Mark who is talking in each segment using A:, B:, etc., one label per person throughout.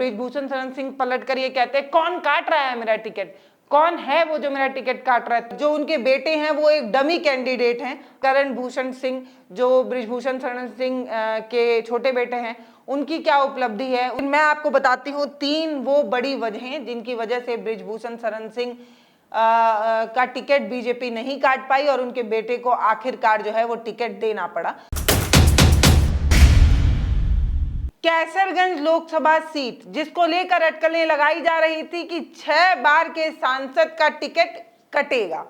A: ब्रिजभूषण शरण सिंह पलट कर ये कहते हैं कौन काट रहा है मेरा टिकट, कौन है वो जो मेरा टिकट काट रहा है। जो उनके बेटे हैं वो एक डमी कैंडिडेट हैं, करण भूषण सिंह जो ब्रिजभूषण शरण सिंह के छोटे बेटे हैं, उनकी क्या उपलब्धि है मैं आपको बताती हूँ। 3 वो बड़ी वजहें जिनकी वजह से ब्रिजभूषण शरण सिंह का टिकट बीजेपी नहीं काट पाई और उनके बेटे को आखिरकार जो है वो टिकट देना पड़ा। कैसरगंज लोकसभा सीट जिसको लेकर अटकलें लगाई जा रही थी कि 6 बार के सांसद का टिकट कटेगा,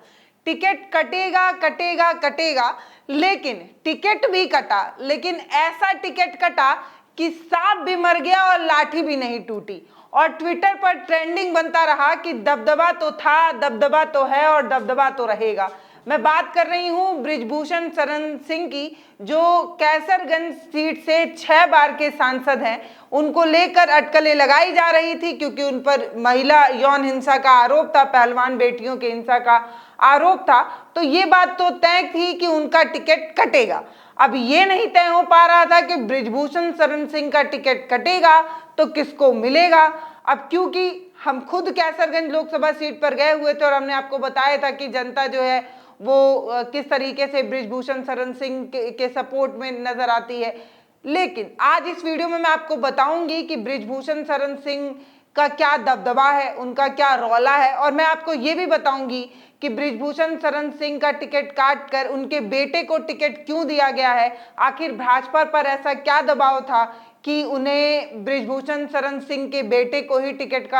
A: टिकट कटेगा कटेगा कटेगा, लेकिन टिकट भी कटा, लेकिन ऐसा टिकट कटा कि सांप भी मर गया और लाठी भी नहीं टूटी। और ट्विटर पर ट्रेंडिंग बनता रहा कि दबदबा तो था, दबदबा तो है और दबदबा तो रहेगा। मैं बात कर रही हूं ब्रिजभूषण शरण सिंह की, जो कैसरगंज सीट से 6 बार के सांसद हैं। उनको लेकर अटकलें लगाई जा रही थी क्योंकि उन पर महिला यौन हिंसा का आरोप था, पहलवान बेटियों की हिंसा का आरोप था। तो ये बात तो तय थी कि उनका टिकट कटेगा। अब ये नहीं तय हो पा रहा था कि ब्रिजभूषण शरण सिंह का टिकट कटेगा तो किसको मिलेगा। अब क्योंकि हम खुद कैसरगंज लोकसभा सीट पर गए हुए थे और हमने आपको बताया था कि जनता जो है वो किस तरीके से ब्रिजभूषण शरण सिंह के सपोर्ट में नजर आती है, लेकिन आज इस वीडियो में मैं आपको बताऊंगी कि ब्रिजभूषण शरण सिंह का क्या दबदबा है, उनका क्या रौला है, और मैं आपको ये भी बताऊंगी कि ब्रिजभूषण शरण सिंह का टिकट काट कर उनके बेटे को टिकट क्यों दिया गया है। आखिर भाजपा पर ऐसा क्या दबाव था कि उन्हें ब्रिजभूषण शरण सिंह के बेटे को ही टिकट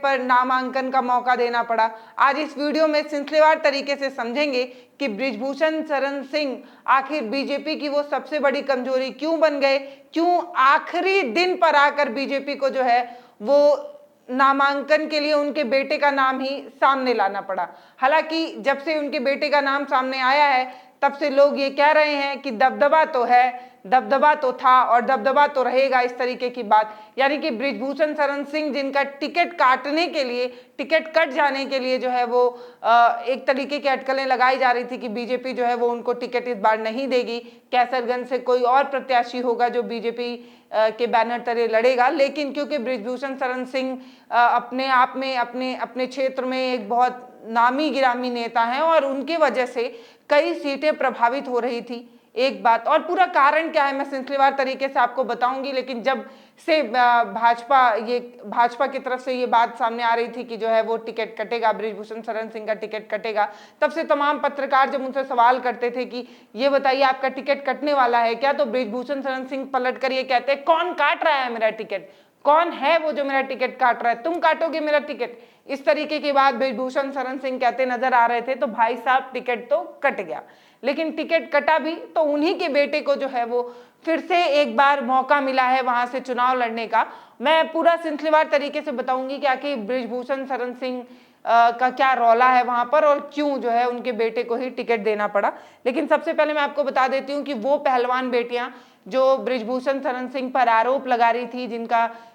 A: पर नामांकन का मौका देना पड़ा। आज इस वीडियो में सिलसिलेवार तरीके से समझेंगे कि ब्रिजभूषण शरण सिंह आखिर बीजेपी की वो सबसे बड़ी कमजोरी क्यों बन गए, क्यों आखिरी दिन पर आकर बीजेपी को जो है वो नामांकन के लिए उनके बेटे का नाम ही सामने लाना पड़ा। हालांकि जब से उनके बेटे का नाम सामने आया है तब से लोग ये कह रहे हैं कि दबदबा तो है, दबदबा तो था और दबदबा तो रहेगा, इस तरीके की बात। यानी कि ब्रिजभूषण शरण सिंह जिनका टिकट काटने के लिए, टिकट कट जाने के लिए जो है वो एक तरीके की अटकलें लगाई जा रही थी कि बीजेपी जो है वो उनको टिकट इस बार नहीं देगी, कैसरगंज से कोई और प्रत्याशी होगा जो बीजेपी के बैनर तले लड़ेगा। लेकिन क्योंकि ब्रिजभूषण शरण सिंह अपने आप में अपने क्षेत्र में एक बहुत नामी गिरामी नेता हैं और उनकी वजह से कई सीटें प्रभावित हो रही थी, एक बात। और पूरा कारण क्या है मैं सिलसिलेवार तरीके से आपको बताऊंगी, लेकिन जब से भाजपा की तरफ से ये बात सामने आ रही थी कि जो है वो टिकट कटेगा, ब्रिजभूषण शरण सिंह का टिकट कटेगा, तब से तमाम पत्रकार जब उनसे सवाल करते थे कि ये बताइए आपका टिकट कटने वाला है क्या, तो ब्रिजभूषण शरण सिंह पलट कर ये कहते हैं कौन काट रहा है मेरा टिकट, कौन है वो जो मेरा टिकट काट रहा है, तुम काटोगे मेरा टिकट। इस तरीके की बात ब्रिजभूषण शरण सिंह कहते नजर आ रहे थे। तो भाई साहब टिकट तो कट गया, लेकिन टिकट कटा भी तो उन्हीं के बेटे को जो है वो फिर से एक बार मौका मिला है वहां से चुनाव लड़ने का। मैं पूरा सिलसिलेवार तरीके से बताऊंगी कि आखिर ब्रिजभूषण शरण सिंह का क्या रौला है वहां पर और क्यों जो है उनके बेटे को ही टिकट देना पड़ा। लेकिन सबसे पहले मैं आपको बता देती हूँ कि वो पहलवान बेटियां जो ब्रिजभूषण शरण सिंह पर आरोप लगा रही थी,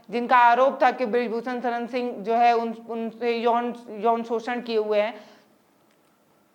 A: जिनका आरोप था कि ब्रिजभूषण शरण सिंह जो है उनसे यौन शोषण किए हुए हैं,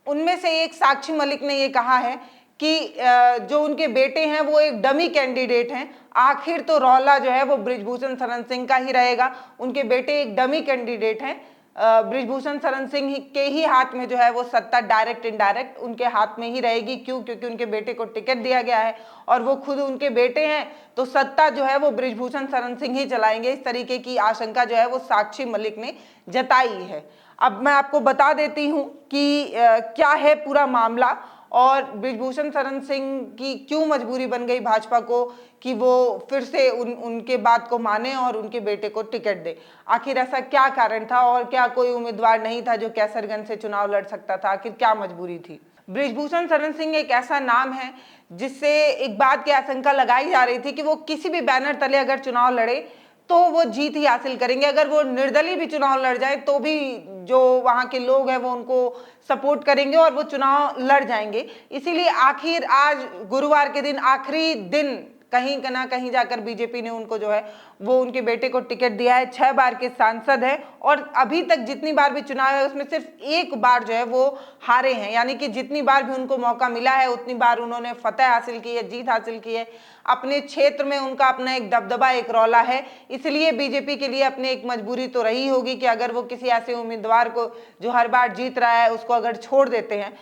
A: उनमें से एक साक्षी मलिक ने ये कहा है कि जो उनके बेटे हैं वो एक डमी कैंडिडेट हैं। आखिर तो रौला जो है वो ब्रिजभूषण शरण सिंह का ही रहेगा, उनके बेटे एक डमी कैंडिडेट हैं। ब्रिजभूषण शरण सिंह के ही हाथ में जो है वो सत्ता डायरेक्ट इनडायरेक्ट उनके हाथ में ही रहेगी। क्यों? क्योंकि उनके बेटे को टिकट दिया गया है और वो खुद उनके बेटे हैं, तो सत्ता जो है वो ब्रिजभूषण शरण सिंह ही चलाएंगे। इस तरीके की आशंका जो है वो साक्षी मलिक ने जताई है। अब मैं आपको बता देती हूँ कि क्या है पूरा मामला और ब्रिजभूषण शरण सिंह की क्यों मजबूरी बन गई भाजपा को कि वो फिर से उनके बात को माने और उनके बेटे को टिकट दे। आखिर ऐसा क्या कारण था और क्या कोई उम्मीदवार नहीं था जो कैसरगंज से चुनाव लड़ सकता था? आखिर क्या मजबूरी थी? ब्रिजभूषण शरण सिंह एक ऐसा नाम है जिससे एक बात की आशंका लगाई जा रही थी कि वो किसी भी बैनर तले अगर चुनाव लड़े तो वो जीत ही हासिल करेंगे। अगर वो निर्दलीय भी चुनाव लड़ जाए तो भी जो वहां के लोग हैं वो उनको सपोर्ट करेंगे और वो चुनाव लड़ जाएंगे। इसीलिए आखिर आज गुरुवार के दिन आखिरी दिन कहीं ना कहीं जाकर बीजेपी ने उनको जो है वो उनके बेटे को टिकट दिया है। 6 बार के सांसद है और अभी तक जितनी बार भी चुनाव है उसमें सिर्फ एक बार जो है वो हारे हैं, यानी कि जितनी बार भी उनको मौका मिला है उतनी बार उन्होंने फतह हासिल की है, जीत हासिल की है। अपने क्षेत्र में उनका अपना एक दबदबा, एक रौला है। इसलिए बीजेपी के लिए अपने एक मजबूरी तो रही होगी कि अगर वो किसी ऐसे उम्मीदवार को जो हर बार जीत रहा है उसको अगर छोड़ देते हैं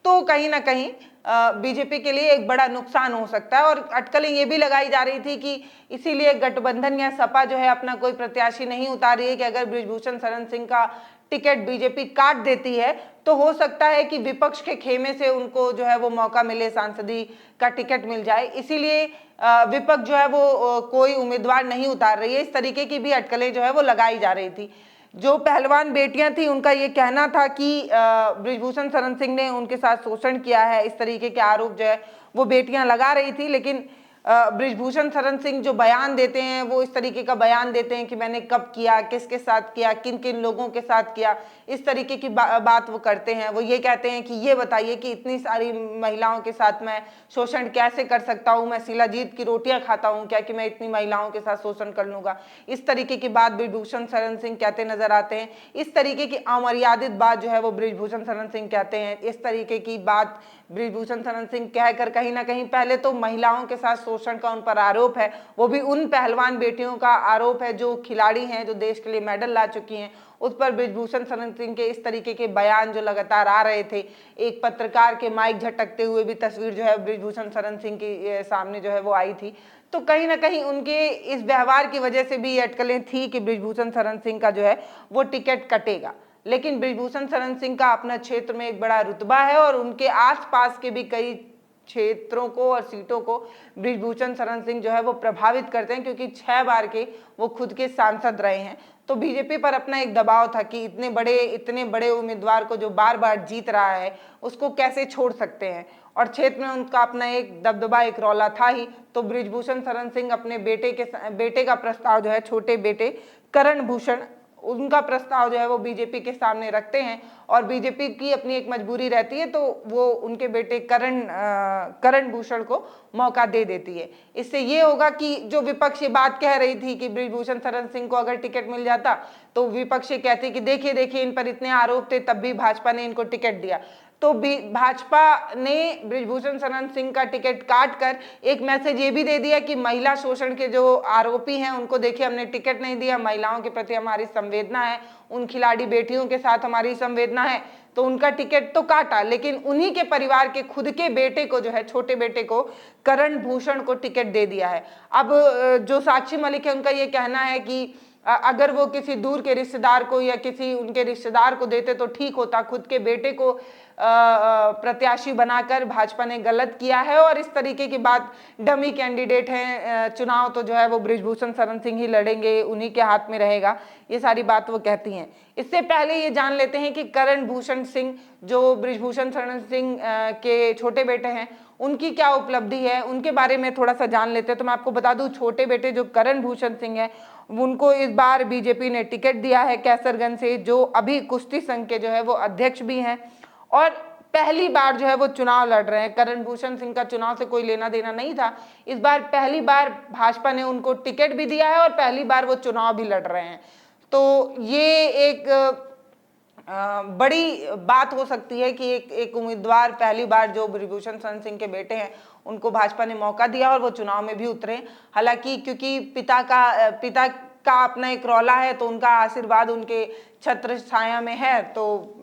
A: तो कहीं ना कहीं बीजेपी के लिए एक बड़ा नुकसान हो सकता है। और अटकलें ये भी लगाई जा रही थी कि इसीलिए गठबंधन या सपा जो है अपना कोई प्रत्याशी नहीं उतार रही है कि अगर बृजभूषण शरण सिंह का टिकट बीजेपी काट देती है तो हो सकता है कि विपक्ष के खेमे से उनको जो है वो मौका मिले, सांसदी का टिकट मिल जाए। इसीलिए विपक्ष जो है वो कोई उम्मीदवार नहीं उतार रही है। इस तरीके की भी अटकलें जो है वो लगाई जा रही थी। जो पहलवान बेटियां थी उनका ये कहना था कि बृजभूषण शरण सिंह ने उनके साथ शोषण किया है, इस तरीके के आरोप जो है वो बेटियां लगा रही थी। लेकिन बृजभूषण शरण सिंह जो बयान देते हैं वो इस तरीके का बयान देते हैं कि मैंने कब किया, किसके साथ किया, किन किन लोगों के साथ किया, इस तरीके की बात वो करते हैं। वो ये कहते हैं कि ये बताइए कि इतनी सारी महिलाओं के साथ मैं शोषण कैसे कर सकता हूँ, मैं शिलाजीत की रोटियां खाता हूँ क्या कि मैं इतनी महिलाओं के साथ शोषण कर लूंगा। इस तरीके की बात बृजभूषण शरण सिंह कहते नजर आते हैं। इस तरीके की अमर्यादित बात जो है वो बृजभूषण शरण सिंह कहते हैं। इस तरीके की बात बृजभूषण शरण सिंह कहकर कहीं ना कहीं पहले तो महिलाओं के साथ शोषण का उन पर आरोप है, वो भी उन पहलवान बेटियों का आरोप है जो खिलाड़ी हैं, जो देश के लिए मेडल ला चुकी हैं, उस पर बृजभूषण शरण सिंह के इस तरीके के बयान जो लगातार आ रहे थे। एक पत्रकार के माइक झटकते हुए भी तस्वीर जो है बृजभूषण शरण सिंह के सामने जो है वो आई थी। तो कहीं ना कहीं उनके इस व्यवहार की वजह से भी ये अटकलें थी कि बृजभूषण शरण सिंह का जो है वो टिकट कटेगा। लेकिन बृजभूषण शरण सिंह का अपना क्षेत्र में एक बड़ा रुतबा है और उनके आसपास के भी कई क्षेत्रों को और सीटों को बृजभूषण शरण सिंह जो है वो प्रभावित करते हैं, क्योंकि 6 बार के वो खुद के सांसद रहे हैं। तो बीजेपी पर अपना एक दबाव था कि इतने बड़े उम्मीदवार को जो बार बार जीत रहा है उसको कैसे छोड़ सकते हैं, और क्षेत्र में उनका अपना एक दबदबा, एक रौला था ही। तो बृजभूषण शरण सिंह अपने बेटे का प्रस्ताव जो है, छोटे बेटे करण भूषण, उनका प्रस्ताव जो है वो बीजेपी के सामने रखते हैं और बीजेपी की अपनी एक मजबूरी रहती है तो वो उनके बेटे करण भूषण को मौका दे देती है। इससे ये होगा कि जो विपक्ष ये बात कह रही थी कि बृजभूषण शरण सिंह को अगर टिकट मिल जाता तो विपक्ष ये कहते कि देखिए इन पर इतने आरोप थे तब भी भाजपा ने इनको टिकट दिया। तो भाजपा ने बृजभूषण शरण सिंह का टिकट काट कर एक मैसेज ये भी दे दिया कि महिला शोषण के जो आरोपी हैं उनको देखिए हमने टिकट नहीं दिया, महिलाओं के प्रति हमारी संवेदना है, उन खिलाड़ी बेटियों के साथ हमारी संवेदना है, तो उनका टिकट तो काटा। लेकिन उन्हीं के परिवार के खुद के बेटे को जो है, छोटे बेटे को, करण भूषण को टिकट दे दिया है। अब जो साक्षी मलिक है उनका ये कहना है कि अगर वो किसी दूर के रिश्तेदार को या किसी उनके रिश्तेदार को देते तो ठीक होता, खुद के बेटे को प्रत्याशी बनाकर भाजपा ने गलत किया है और इस तरीके की बात, डमी कैंडिडेट हैं, चुनाव तो जो है वो बृजभूषण शरण सिंह ही लड़ेंगे, उन्हीं के हाथ में रहेगा, ये सारी बात वो कहती हैं। इससे पहले ये जान लेते हैं कि करण भूषण सिंह जो बृजभूषण शरण सिंह के छोटे बेटे हैं उनकी क्या उपलब्धि है, उनके बारे में थोड़ा सा जान लेते हैं। तो मैं आपको बता दूं, छोटे बेटे जो करण भूषण सिंह है उनको इस बार बीजेपी ने टिकट दिया है कैसरगंज से, जो अभी कुश्ती संघ के जो है वो अध्यक्ष भी हैं और पहली बार जो है वो चुनाव लड़ रहे हैं। करण भूषण सिंह का चुनाव से कोई लेना देना नहीं था, इस बार पहली बार भाजपा ने उनको टिकट भी दिया है और पहली बार वो चुनाव भी लड़ रहे हैं। तो ये एक बड़ी बात हो सकती है कि एक उम्मीदवार पहली बार, जो बृजभूषण शरण सिंह के बेटे हैं, उनको भाजपा ने मौका दिया और वो चुनाव में भी उतरे। हालांकि क्योंकि पिता का अपना एक रौला है तो उनका आशीर्वाद उनके छत्र छाया में है, तो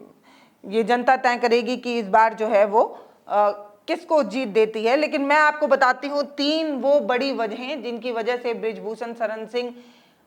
A: ये जनता तय करेगी कि इस बार जो है वो किसको जीत देती है। लेकिन मैं आपको बताती हूँ 3 वो बड़ी वजहें जिनकी वजह से बृजभूषण शरण सिंह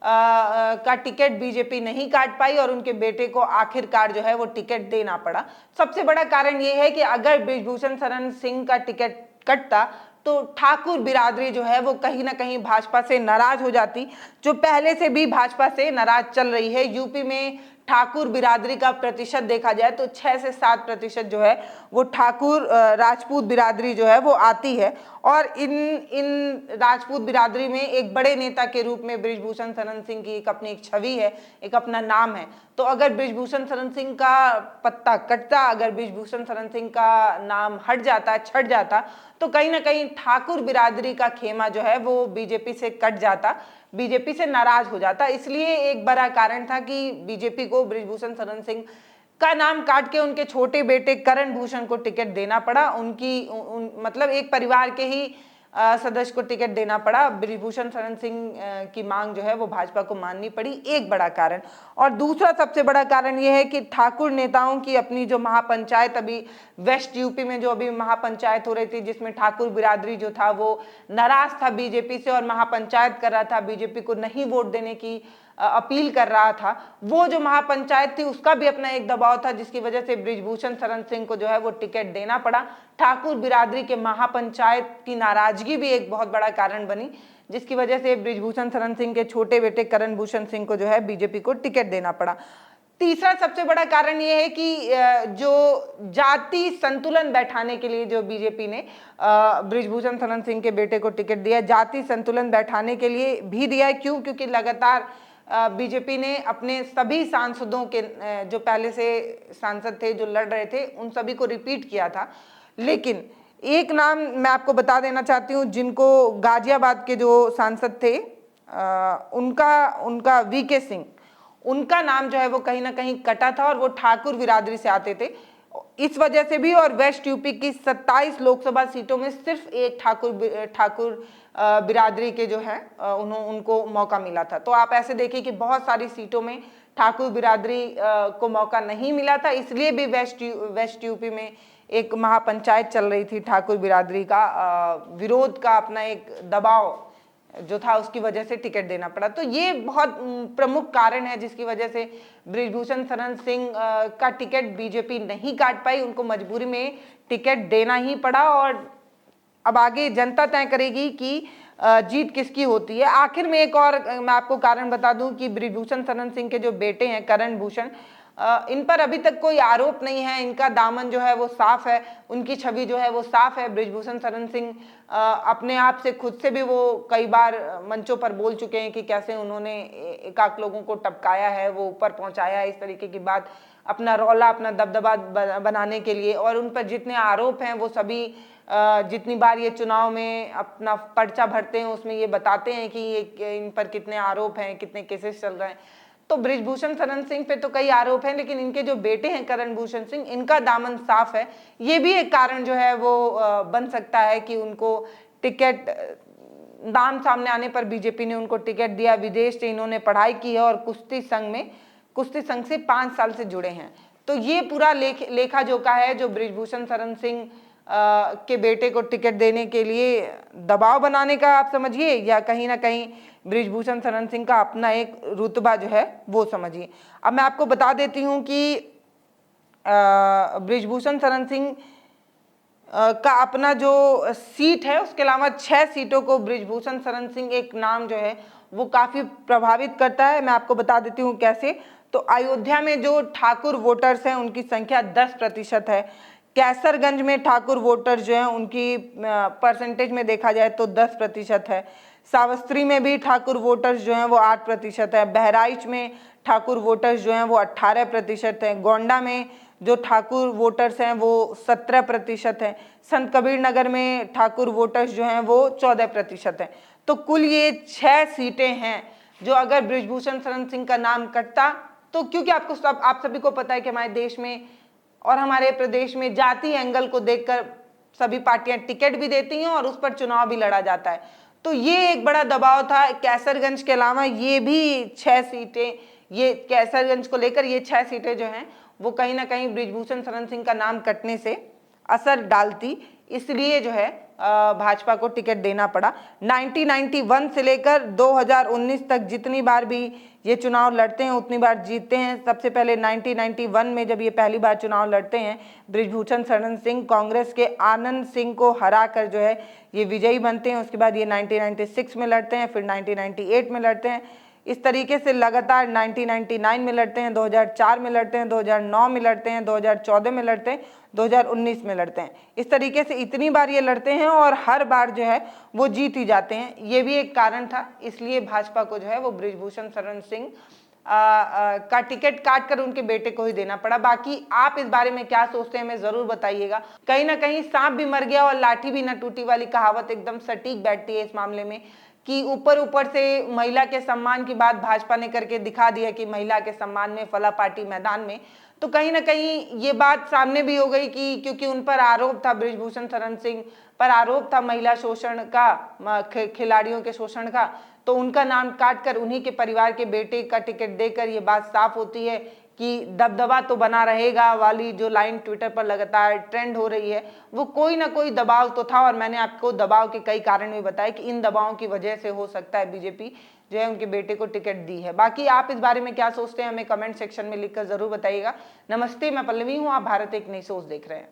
A: का टिकट बीजेपी नहीं काट पाई और उनके बेटे को आखिरकार जो है वो टिकट देना पड़ा। सबसे बड़ा कारण ये है कि अगर बृजभूषण शरण सिंह का टिकट कटता तो ठाकुर बिरादरी जो है वो कहीं ना कहीं भाजपा से नाराज हो जाती, जो पहले से भी भाजपा से नाराज चल रही है। यूपी में ठाकुर बिरादरी का प्रतिशत देखा जाए तो 6 से 7% जो है वो ठाकुर राजपूत बिरादरी जो है वो आती है। और इन राजपूत बिरादरी में एक बड़े नेता के रूप में बृजभूषण शरण सिंह की एक अपनी एक छवि है, एक अपना नाम है। तो अगर बृजभूषण शरण सिंह का पत्ता कटता, अगर बृजभूषण शरण सिंह का नाम हट जाता, छट जाता, तो कहीं ना कहीं ठाकुर बिरादरी का खेमा जो है वो बीजेपी से कट जाता, बीजेपी से नाराज हो जाता। इसलिए एक बड़ा कारण था कि बीजेपी को बृजभूषण शरण सिंह का नाम काट के उनके छोटे बेटे करण भूषण को टिकट देना पड़ा। मतलब एक परिवार के ही सदस्य को टिकट देना पड़ा। बृजभूषण शरण सिंह की मांग जो है वो भाजपा को माननी पड़ी, एक बड़ा कारण। और दूसरा सबसे बड़ा कारण यह है कि ठाकुर नेताओं की अपनी जो महापंचायत, अभी वेस्ट यूपी में जो अभी महापंचायत हो रही थी, जिसमें ठाकुर बिरादरी जो था वो नाराज था बीजेपी से और महापंचायत कर रहा था, बीजेपी को नहीं वोट देने की अपील कर रहा था, वो जो महापंचायत थी उसका भी अपना एक दबाव था, जिसकी वजह से बृजभूषण शरण सिंह को जो है वो टिकट देना पड़ा। ठाकुर बिरादरी के महापंचायत की नाराजगी भी एक बहुत बड़ा कारण बनी, जिसकी वजह से बृजभूषण शरण सिंह के छोटे बेटे करण भूषण सिंह को जो है बीजेपी को टिकट देना पड़ा। तीसरा सबसे बड़ा कारण यह है कि जो जाति संतुलन बैठाने के लिए जो बीजेपी ने बृजभूषण शरण सिंह के बेटे को टिकट दिया, जाति संतुलन बैठाने के लिए भी दिया है। क्यों? क्योंकि लगातार बीजेपी ने अपने सभी सांसदों के जो पहले से सांसद थे जो लड़ रहे थे उन सभी को रिपीट किया था। लेकिन एक नाम मैं आपको बता देना चाहती हूँ, जिनको गाजियाबाद के जो सांसद थे उनका वीके सिंह, उनका नाम जो है वो कहीं ना कहीं कटा था और वो ठाकुर बिरादरी से आते थे। इस वजह से भी, और वेस्ट यूपी की 27 लोकसभा सीटों में सिर्फ एक ठाकुर बिरादरी के जो है उनको मौका मिला था। तो आप ऐसे देखिए कि बहुत सारी सीटों में ठाकुर बिरादरी को मौका नहीं मिला था, इसलिए भी वेस्ट यूपी में एक महापंचायत चल रही थी। ठाकुर बिरादरी का विरोध का अपना एक दबाव जो था उसकी वजह से टिकट देना पड़ा। तो ये बहुत प्रमुख कारण है जिसकी वजह से बृजभूषण शरण सिंह का टिकट बीजेपी नहीं काट पाई, उनको मजबूरी में टिकट देना ही पड़ा। और अब आगे जनता तय करेगी कि जीत किसकी होती है। आखिर में एक और मैं आपको कारण बता दूं कि बृजभूषण शरण सिंह के जो बेटे हैं करण भूषण, इन पर अभी तक कोई आरोप नहीं है, इनका दामन जो है वो साफ है, उनकी छवि जो है वो साफ है। बृजभूषण शरण सिंह अपने आप से खुद से भी वो कई बार मंचों पर बोल चुके हैं कि कैसे उन्होंने एकाक लोगों को टपकाया है, वो ऊपर पहुंचाया है, इस तरीके की बात, अपना रौला, अपना दबदबा बनाने के लिए। और उन पर जितने आरोप हैं वो सभी जितनी बार ये चुनाव में अपना पर्चा भरते हैं उसमें ये बताते हैं कि ये इन पर कितने आरोप हैं, कितने केसेस चल रहे हैं। तो बृजभूषण शरण सिंह पे तो कई आरोप हैं, लेकिन इनके जो बेटे हैं करण भूषण सिंह, इनका दामन साफ है। ये भी एक कारण जो है वो बन सकता है कि उनको टिकट, नाम सामने आने पर बीजेपी ने उनको टिकट दिया। विदेश से इन्होंने पढ़ाई की है और कुश्ती संघ से 5 साल से जुड़े हैं। तो ये पूरा लेखा जोखा है जो बृजभूषण शरण सिंह के बेटे को टिकट देने के लिए दबाव बनाने का आप समझिए, या कहीं ना कहीं बृजभूषण शरण सिंह का अपना एक रुतबा जो है वो समझिए। अब मैं आपको बता देती हूं कि बृजभूषण शरण सिंह का अपना जो सीट है उसके अलावा 6 सीटों को बृजभूषण शरण सिंह एक नाम जो है वो काफी प्रभावित करता है। मैं आपको बता देती हूँ कैसे। तो अयोध्या में जो ठाकुर वोटर्स हैं उनकी संख्या 10% है। कैसरगंज में ठाकुर वोटर्स जो हैं उनकी परसेंटेज में देखा जाए तो 10% है। सावस्त्री में भी ठाकुर वोटर्स जो हैं वो 8% है। बहराइच में ठाकुर वोटर्स जो हैं वो 18% हैं। गोंडा में जो ठाकुर वोटर्स हैं वो 17% हैं। संत कबीर नगर में ठाकुर वोटर्स जो हैं वो 14% हैं। तो कुल ये 6 सीटें हैं जो अगर बृजभूषण शरण सिंह का नाम कटता तो, क्योंकि आप सभी को पता है कि हमारे देश में और हमारे प्रदेश में जाति एंगल को देखकर सभी पार्टियां टिकट भी देती हैं और उस पर चुनाव भी लड़ा जाता है। तो ये एक बड़ा दबाव था। कैसरगंज के अलावा ये भी 6 सीटें, ये कैसरगंज को लेकर ये 6 सीटें जो हैं वो कहीं ना कहीं बृजभूषण शरण सिंह का नाम कटने से असर डालती, इसलिए जो है भाजपा को टिकट देना पड़ा। 1991 से लेकर 2019 तक जितनी बार भी ये चुनाव लड़ते हैं उतनी बार जीतते हैं। सबसे पहले 1991 में जब ये पहली बार चुनाव लड़ते हैं बृजभूषण शरण सिंह कांग्रेस के आनंद सिंह को हरा कर जो है ये विजयी बनते हैं। उसके बाद ये 1996 में लड़ते हैं, फिर 1998 में लड़ते हैं। इस तरीके से लगातार 1999 में लड़ते हैं, 2004 में लड़ते हैं, 2009 में लड़ते हैं, 2014 में लड़ते हैं, 2019 में लड़ते हैं। इस तरीके से इतनी बार ये लड़ते हैं और हर बार जो है वो जीत ही जाते हैं। ये भी एक कारण था, इसलिए भाजपा को जो है वो बृजभूषण शरण सिंह का टिकट काट कर उनके बेटे को ही देना पड़ा। बाकी आप इस बारे में क्या सोचते हैं हमें जरूर बताइएगा। कहीं ना कहीं सांप भी मर गया और लाठी भी न टूटी वाली कहावत एकदम सटीक बैठती है इस मामले में, कि ऊपर ऊपर से महिला के सम्मान की बात भाजपा ने करके दिखा दिया कि महिला के सम्मान में फला पार्टी मैदान में, तो कहीं ना कहीं ये बात सामने भी हो गई कि क्योंकि उन पर आरोप था, बृजभूषण शरण सिंह पर आरोप था महिला शोषण का, खिलाड़ियों के शोषण का, तो उनका नाम काट कर उन्हीं के परिवार के बेटे का टिकट देकर ये बात साफ होती है कि दबदबा तो बना रहेगा वाली जो लाइन ट्विटर पर लगातार ट्रेंड हो रही है, वो कोई ना कोई दबाव तो था। और मैंने आपको दबाव के कई कारण भी बताए कि इन दबावों की वजह से हो सकता है बीजेपी जो है उनके बेटे को टिकट दी है। बाकी आप इस बारे में क्या सोचते हैं हमें कमेंट सेक्शन में लिखकर जरूर बताइएगा। नमस्ते, मैं पल्लवी हूँ, आप भारत एक नई सोच देख रहे हैं।